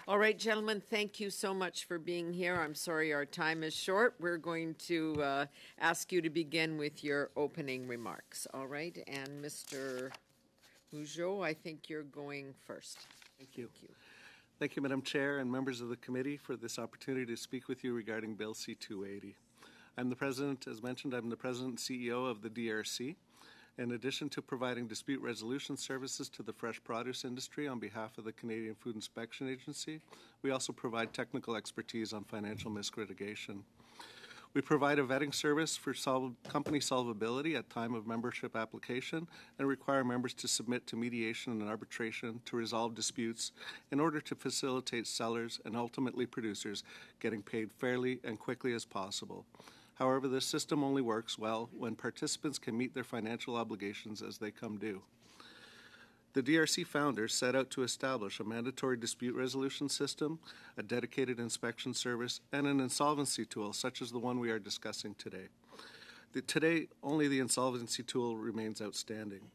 All right, gentlemen, thank you so much for being here. I'm sorry our time is short. We're going to ask you to begin with your opening remarks. All right, and Mr. Mougeot, I think you're going first. Thank you. Thank you, Madam Chair and members of the committee, for this opportunity to speak with you regarding Bill C-280. I'm the President, as mentioned, I'm the President and CEO of the DRC. In addition to providing dispute resolution services to the fresh produce industry on behalf of the Canadian Food Inspection Agency, we also provide technical expertise on financial risk mitigation. We provide a vetting service for company solvability at time of membership application and require members to submit to mediation and arbitration to resolve disputes in order to facilitate sellers and ultimately producers getting paid fairly and quickly as possible. However, this system only works well when participants can meet their financial obligations as they come due. The DRC founders set out to establish a mandatory dispute resolution system, a dedicated inspection service, and an insolvency tool such as the one we are discussing today. Today, only the insolvency tool remains outstanding.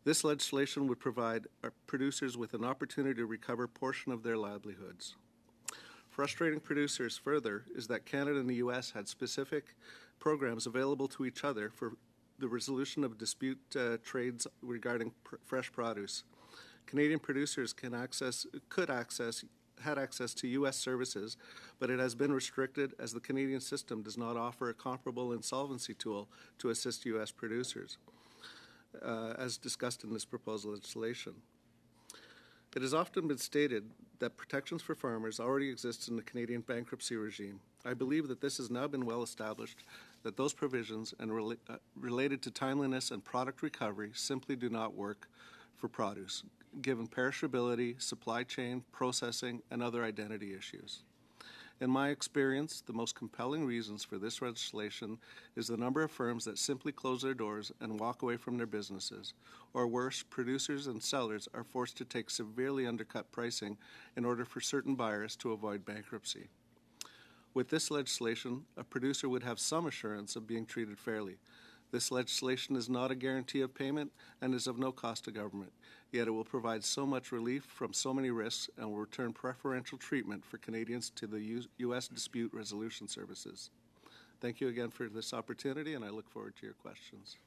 This legislation would provide our producers with an opportunity to recover a portion of their livelihoods. Frustrating producers further is that Canada and the U.S. had specific programs available to each other for the resolution of dispute trades regarding fresh produce. Canadian producers had access to U.S. services, but it has been restricted as the Canadian system does not offer a comparable insolvency tool to assist U.S. producers, as discussed in this proposed legislation. It has often been stated that protections for farmers already exist in the Canadian bankruptcy regime. I believe that this has now been well established, that those provisions and related to timeliness and product recovery simply do not work for produce, given perishability, supply chain, processing, and other identity issues. In my experience, the most compelling reasons for this legislation is the number of firms that simply close their doors and walk away from their businesses, or worse, producers and sellers are forced to take severely undercut pricing in order for certain buyers to avoid bankruptcy. With this legislation, a producer would have some assurance of being treated fairly. This legislation is not a guarantee of payment and is of no cost to government, yet it will provide so much relief from so many risks and will return preferential treatment for Canadians to the U.S. dispute resolution services. Thank you again for this opportunity, and I look forward to your questions.